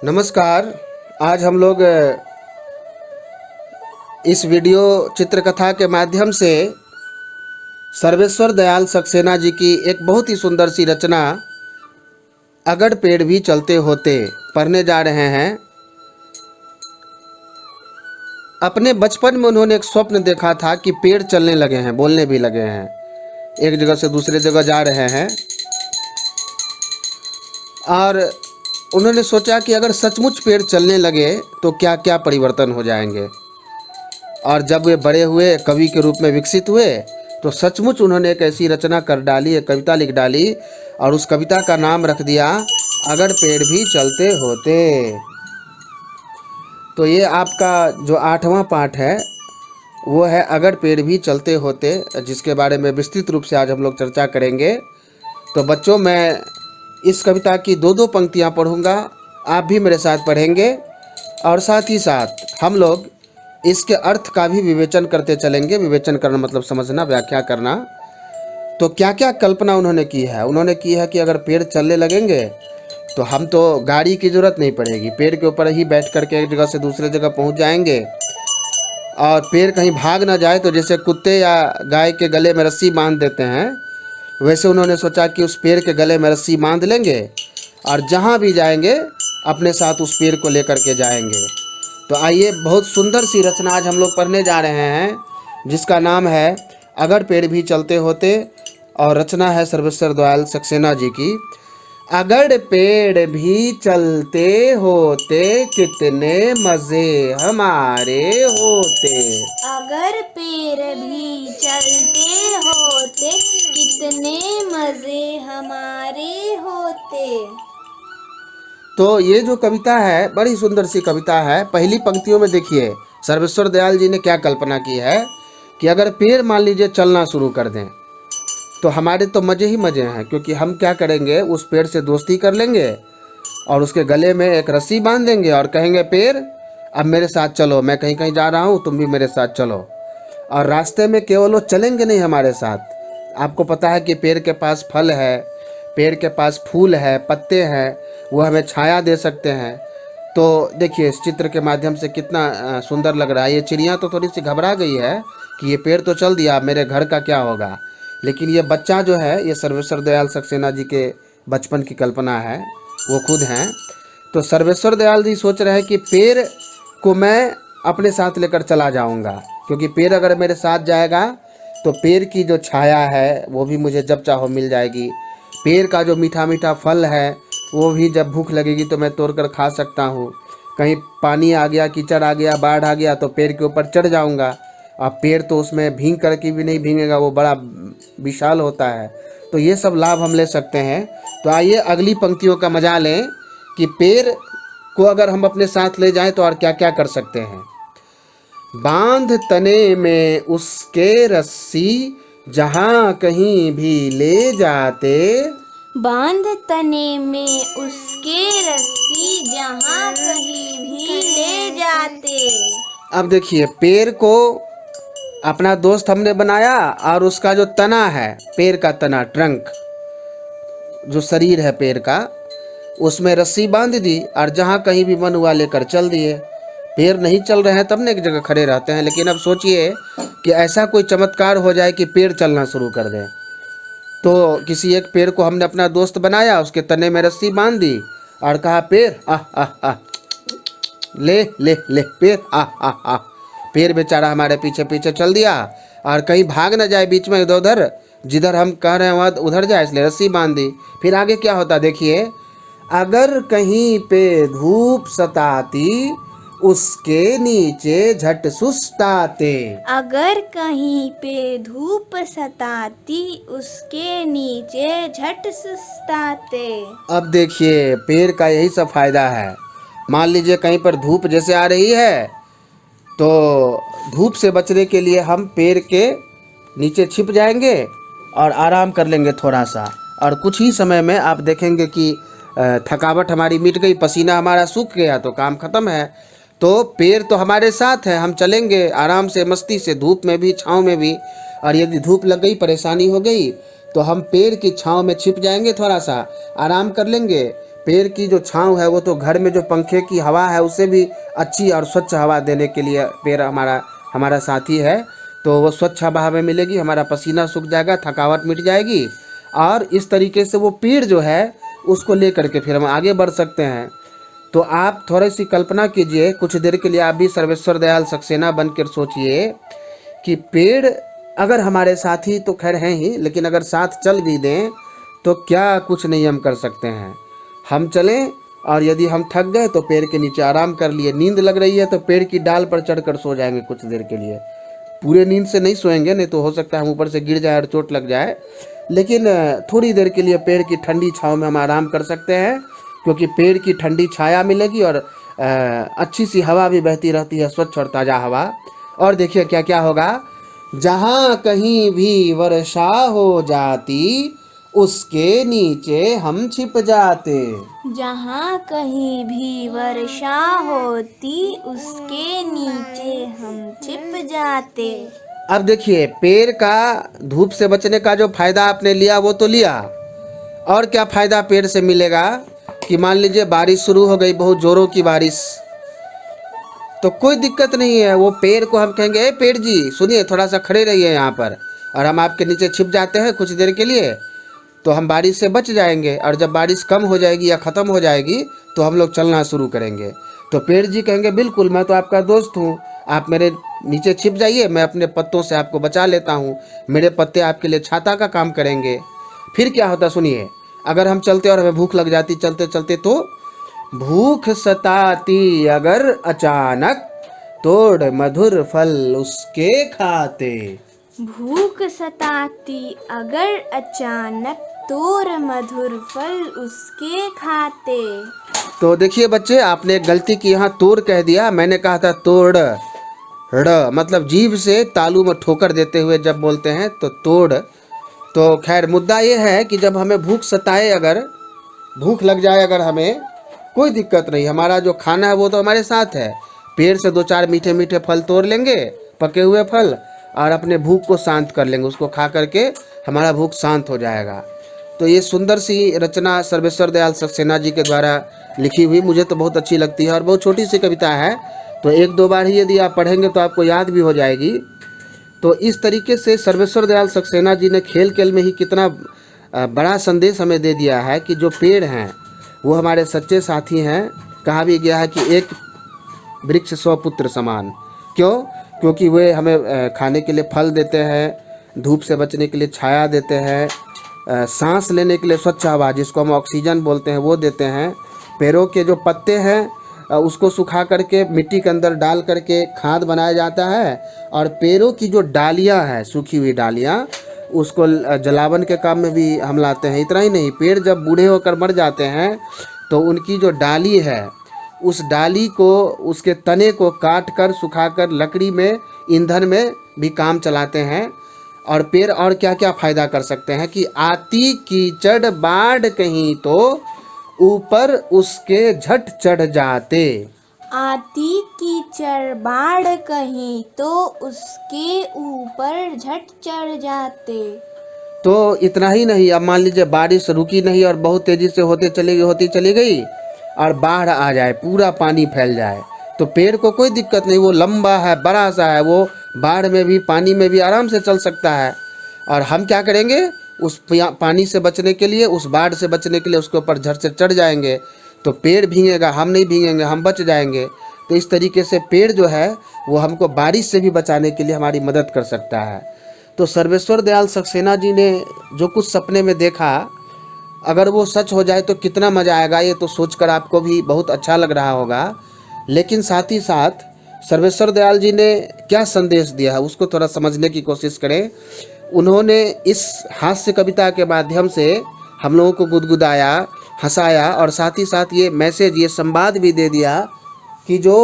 नमस्कार। आज हम लोग इस वीडियो चित्रकथा के माध्यम से सर्वेश्वर दयाल सक्सेना जी की एक बहुत ही सुंदर सी रचना अगर पेड़ भी चलते होते पढ़ने जा रहे हैं। अपने बचपन में उन्होंने एक स्वप्न देखा था कि पेड़ चलने लगे हैं, बोलने भी लगे हैं, एक जगह से दूसरे जगह जा रहे हैं और उन्होंने सोचा कि अगर सचमुच पेड़ चलने लगे तो क्या क्या परिवर्तन हो जाएंगे। और जब वे बड़े हुए, कवि के रूप में विकसित हुए, तो सचमुच उन्होंने एक ऐसी रचना कर डाली, एक कविता लिख डाली और उस कविता का नाम रख दिया अगर पेड़ भी चलते होते। तो ये आपका जो 8वां पाठ है वो है अगर पेड़ भी चलते होते, जिसके बारे में विस्तृत रूप से आज हम लोग चर्चा करेंगे। तो बच्चों, मैं इस कविता की दो पंक्तियाँ पढ़ूँगा, आप भी मेरे साथ पढ़ेंगे और साथ ही साथ हम लोग इसके अर्थ का भी विवेचन करते चलेंगे। विवेचन करना मतलब समझना, व्याख्या करना। तो क्या क्या कल्पना उन्होंने की है। उन्होंने की है कि अगर पेड़ चलने लगेंगे तो हम तो गाड़ी की ज़रूरत नहीं पड़ेगी, पेड़ के ऊपर ही बैठ करके एक जगह से दूसरे जगह पहुंच जाएंगे। और पेड़ कहीं भाग ना जाए तो जैसे कुत्ते या गाय के गले में रस्सी बांध देते हैं, वैसे उन्होंने सोचा कि उस पेड़ के गले में रस्सी बांध लेंगे और जहाँ भी जाएंगे अपने साथ उस पेड़ को लेकर के जाएंगे। तो आइए, बहुत सुंदर सी रचना आज हम लोग पढ़ने जा रहे हैं, जिसका नाम है अगर पेड़ भी चलते होते और रचना है सर्वेश्वर दयाल सक्सेना जी की। अगर पेड़ भी चलते होते कितने मज़े हमारे होते। अगर पेड़ भी चलते होते कितने मज़े हमारे होते। तो ये जो कविता है बड़ी सुंदर सी कविता है। पहली पंक्तियों में देखिए सर्वेश्वर दयाल जी ने क्या कल्पना की है कि अगर पेड़ मान लीजिए चलना शुरू कर दें तो हमारे तो मज़े ही मज़े हैं, क्योंकि हम क्या करेंगे, उस पेड़ से दोस्ती कर लेंगे और उसके गले में एक रस्सी बांध देंगे और कहेंगे पेड़ अब मेरे साथ चलो, मैं कहीं कहीं जा रहा हूँ, तुम भी मेरे साथ चलो। और रास्ते में केवल वो चलेंगे नहीं हमारे साथ, आपको पता है कि पेड़ के पास फल है, पेड़ के पास फूल है, पत्ते हैं, वो हमें छाया दे सकते हैं। तो देखिए इस चित्र के माध्यम से कितना सुंदर लग रहा है। ये चिड़िया तो थोड़ी सी घबरा गई है कि ये पेड़ तो चल दिया, मेरे घर का क्या होगा। लेकिन ये बच्चा जो है, ये सर्वेश्वर दयाल सक्सेना जी के बचपन की कल्पना है, वो खुद हैं। तो सर्वेश्वर दयाल जी सोच रहे हैं कि पेड़ को मैं अपने साथ लेकर चला जाऊंगा, क्योंकि पेड़ अगर मेरे साथ जाएगा तो पेड़ की जो छाया है वो भी मुझे जब चाहो मिल जाएगी। पेड़ का जो मीठा मीठा फल है वो भी जब भूख लगेगी तो मैं तोड़कर खा सकता हूँ। कहीं पानी आ गया, कीचड़ आ गया, बाढ़ आ गया तो पेड़ के ऊपर चढ़ जाऊँगा। अब पेड़ तो उसमें भीग करके भी नहीं भीगेगा, वो बड़ा विशाल होता है। तो ये सब लाभ हम ले सकते हैं। तो आइए अगली पंक्तियों का मजा लें कि पेड़ को अगर हम अपने साथ ले जाएं तो और क्या क्या कर सकते हैं। बांध तने में उसके रस्सी जहाँ कहीं भी ले जाते। बांध तने में उसके रस्सी जहाँ कहीं भी ले जाते। अब देखिए पेड़ को अपना दोस्त हमने बनाया और उसका जो तना है, पेड़ का तना, ट्रंक, जो शरीर है पेड़ का, उसमें रस्सी बांध दी और जहाँ कहीं भी मन हुआ लेकर चल दिए। पेड़ नहीं चल रहे हैं तब न एक जगह खड़े रहते हैं, लेकिन अब सोचिए कि ऐसा कोई चमत्कार हो जाए कि पेड़ चलना शुरू कर दें। तो किसी एक पेड़ को हमने अपना दोस्त बनाया, उसके तने में रस्सी बांध दी और कहा पेड़ ले ले ले पेड़ पेड़ बेचारा हमारे पीछे पीछे चल दिया और कहीं भाग ना जाए बीच में इधर उधर, जिधर हम कह रहे हैं वहाँ उधर जाए, इसलिए रस्सी बांध दी। फिर आगे क्या होता देखिए, अगर कहीं पे धूप सताती उसके नीचे झट सुस्ताते। अगर कहीं पे धूप सताती उसके नीचे झट सुस्ताते। अब देखिए पेड़ का यही सब फायदा है। मान लीजिए कहीं पर धूप जैसे आ रही है तो धूप से बचने के लिए हम पेड़ के नीचे छिप जाएंगे और आराम कर लेंगे थोड़ा सा, और कुछ ही समय में आप देखेंगे कि थकावट हमारी मिट गई, पसीना हमारा सूख गया, तो काम खत्म है। तो पेड़ तो हमारे साथ है, हम चलेंगे आराम से, मस्ती से, धूप में भी छाँव में भी। और यदि धूप लग गई, परेशानी हो गई, तो हम पेड़ की छाँव में छिप जाएंगे, थोड़ा सा आराम कर लेंगे, पेड़ की जो छांव है वो तो घर में जो पंखे की हवा है उससे भी अच्छी और स्वच्छ हवा देने के लिए पेड़ हमारा साथी है। तो वो स्वच्छ हवा हमें मिलेगी, हमारा पसीना सूख जाएगा, थकावट मिट जाएगी, और इस तरीके से वो पेड़ जो है उसको ले करके फिर हम आगे बढ़ सकते हैं। तो आप थोड़ी सी कल्पना कीजिए, कुछ देर के लिए आप भी सर्वेश्वर दयाल सक्सेना बनकर सोचिए कि पेड़ अगर हमारे साथी तो खैर हैं ही, लेकिन अगर साथ चल भी दें तो क्या कुछ नहीं हम कर सकते हैं। हम चलें और यदि हम थक गए तो पेड़ के नीचे आराम कर लिए, नींद लग रही है तो पेड़ की डाल पर चढ़कर सो जाएंगे कुछ देर के लिए। पूरे नींद से नहीं सोएंगे, नहीं तो हो सकता है हम ऊपर से गिर जाए और चोट लग जाए, लेकिन थोड़ी देर के लिए पेड़ की ठंडी छांव में हम आराम कर सकते हैं, क्योंकि पेड़ की ठंडी छाया मिलेगी और अच्छी सी हवा भी बहती रहती है, स्वच्छ और ताज़ा हवा। और देखिए क्या क्या होगा, जहाँ कहीं भी वर्षा हो जाती उसके नीचे हम छिप जाते। जहाँ कहीं भी वर्षा होती उसके नीचे हम छिप जाते। अब देखिए, पेड़ का धूप से बचने का जो फायदा आपने लिया वो तो लिया, और क्या फायदा पेड़ से मिलेगा कि मान लीजिए बारिश शुरू हो गई, बहुत जोरों की बारिश, तो कोई दिक्कत नहीं है। वो पेड़ को हम कहेंगे, ए पेड़ जी सुनिए, थोड़ा सा खड़े रहिए यहाँ पर, और हम आपके नीचे छिप जाते हैं कुछ देर के लिए, तो हम बारिश से बच जाएंगे। और जब बारिश कम हो जाएगी या ख़त्म हो जाएगी तो हम लोग चलना शुरू करेंगे। तो पेड़ जी कहेंगे, बिल्कुल मैं तो आपका दोस्त हूँ, आप मेरे नीचे छिप जाइए, मैं अपने पत्तों से आपको बचा लेता हूँ, मेरे पत्ते आपके लिए छाता का काम करेंगे। फिर क्या होता सुनिए, अगर हम चलते और हमें भूख लग जाती चलते चलते, तो भूख सताती अगर अचानक, तोड़ मधुर फल उसके खाते। भूख सताती अगर अचानक, तोड़ मधुर फल उसके खाते। तो देखिए बच्चे, आपने एक गलती की, यहाँ तोड़ कह दिया, मैंने कहा था तोड़, ड़ मतलब जीभ से तालू में ठोकर देते हुए जब बोलते हैं तो तोड़। तो खैर मुद्दा ये है कि जब हमें भूख सताए, अगर भूख लग जाए अगर हमें, कोई दिक्कत नहीं, हमारा जो खाना है वो तो हमारे साथ है। पेड़ से 2-4 मीठे मीठे फल तोड़ लेंगे, पके हुए फल, और अपने भूख को शांत कर लेंगे, उसको खा करके हमारा भूख शांत हो जाएगा। तो ये सुंदर सी रचना सर्वेश्वर दयाल सक्सेना जी के द्वारा लिखी हुई मुझे तो बहुत अच्छी लगती है, और बहुत छोटी सी कविता है, तो 1-2 बार ही यदि आप पढ़ेंगे तो आपको याद भी हो जाएगी। तो इस तरीके से सर्वेश्वर दयाल सक्सेना जी ने खेल खेल में ही कितना बड़ा संदेश हमें दे दिया है कि जो पेड़ हैं वो हमारे सच्चे साथी हैं। कहा भी गया है कि एक वृक्ष 100 पुत्र समान। क्यों? क्योंकि वे हमें खाने के लिए फल देते हैं, धूप से बचने के लिए छाया देते हैं, सांस लेने के लिए स्वच्छ हवा जिसको हम ऑक्सीजन बोलते हैं वो देते हैं। पेड़ों के जो पत्ते हैं उसको सुखा करके मिट्टी के अंदर डाल करके खाद बनाया जाता है, और पेड़ों की जो डालियां हैं, सूखी हुई डालियां, उसको जलावन के काम में भी हम लाते हैं। इतना ही नहीं, पेड़ जब बूढ़े होकर मर जाते हैं तो उनकी जो डाली है, उस डाली को, उसके तने को काट कर सुखाकर लकड़ी में, ईंधन में भी काम चलाते हैं। और पेड़ और क्या क्या फ़ायदा कर सकते हैं कि आती कीचड़ बाढ़ कहीं तो ऊपर उसके झट चढ़ जाते। आती कीचड़ बाढ़ कहीं तो उसके ऊपर झट चढ़ जाते। तो इतना ही नहीं, अब मान लीजिए बारिश रुकी नहीं और बहुत तेज़ी से होती चली गई और बाढ़ आ जाए, पूरा पानी फैल जाए, तो पेड़ को कोई दिक्कत नहीं, वो लंबा है, बड़ा सा है, वो बाढ़ में भी पानी में भी आराम से चल सकता है। और हम क्या करेंगे, उस पानी से बचने के लिए, उस बाढ़ से बचने के लिए उसके ऊपर झट से चढ़ जाएंगे, तो पेड़ भीगेगा, हम नहीं भीगेंगे, हम बच जाएंगे। तो इस तरीके से पेड़ जो है वो हमको बारिश से भी बचाने के लिए हमारी मदद कर सकता है। तो सर्वेश्वर दयाल सक्सेना जी ने जो कुछ सपने में देखा, अगर वो सच हो जाए तो कितना मज़ा आएगा, ये तो सोचकर आपको भी बहुत अच्छा लग रहा होगा। लेकिन साथ ही साथ सर्वेश्वर दयाल जी ने क्या संदेश दिया है उसको थोड़ा समझने की कोशिश करें। उन्होंने इस हास्य कविता के माध्यम से हम लोगों को गुदगुदाया, हंसाया, और साथ ही साथ ये मैसेज, ये संवाद भी दे दिया कि जो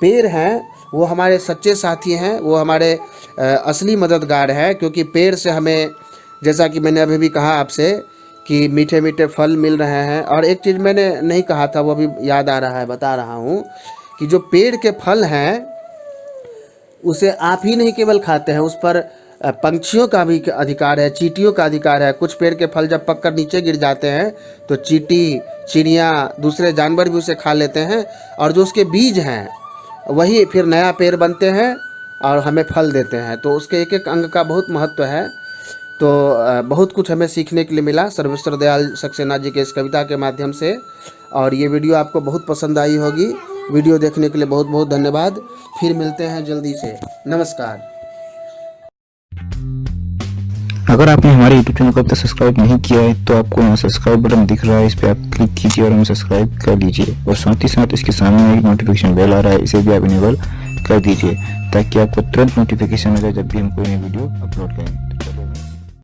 पेड़ हैं वो हमारे सच्चे साथी हैं, वो हमारे असली मददगार हैं। क्योंकि पेड़ से हमें, जैसा कि मैंने अभी भी कहा आपसे, कि मीठे मीठे फल मिल रहे हैं। और एक चीज़ मैंने नहीं कहा था, वो अभी याद आ रहा है, बता रहा हूँ, कि जो पेड़ के फल हैं उसे आप ही नहीं केवल खाते हैं, उस पर पंछियों का भी अधिकार है, चींटियों का अधिकार है। कुछ पेड़ के फल जब पककर नीचे गिर जाते हैं तो चींटी, चिड़िया, दूसरे जानवर भी उसे खा लेते हैं, और जो उसके बीज हैं वही फिर नया पेड़ बनते हैं और हमें फल देते हैं। तो उसके एक एक अंग का बहुत महत्व है। तो बहुत कुछ हमें सीखने के लिए मिला सर्वेश्वर दयाल सक्सेना जी के इस कविता के माध्यम से, और ये वीडियो आपको बहुत पसंद आई होगी। वीडियो देखने के लिए बहुत बहुत धन्यवाद। फिर मिलते हैं जल्दी से। नमस्कार। अगर आपने हमारे YouTube चैनल को अब तक सब्सक्राइब नहीं किया है तो आपको यहाँ सब्सक्राइब बटन दिख रहा है, इस पर आप क्लिक कीजिए और हमें सब्सक्राइब कर लीजिए। और साथ ही साथ इसके सामने एक नोटिफिकेशन बेल आ रहा है, इसे भी आप इनेबल कर दीजिए ताकि आपको तुरंत नोटिफिकेशन मिले जब भी हम कोई नई वीडियो अपलोड करें।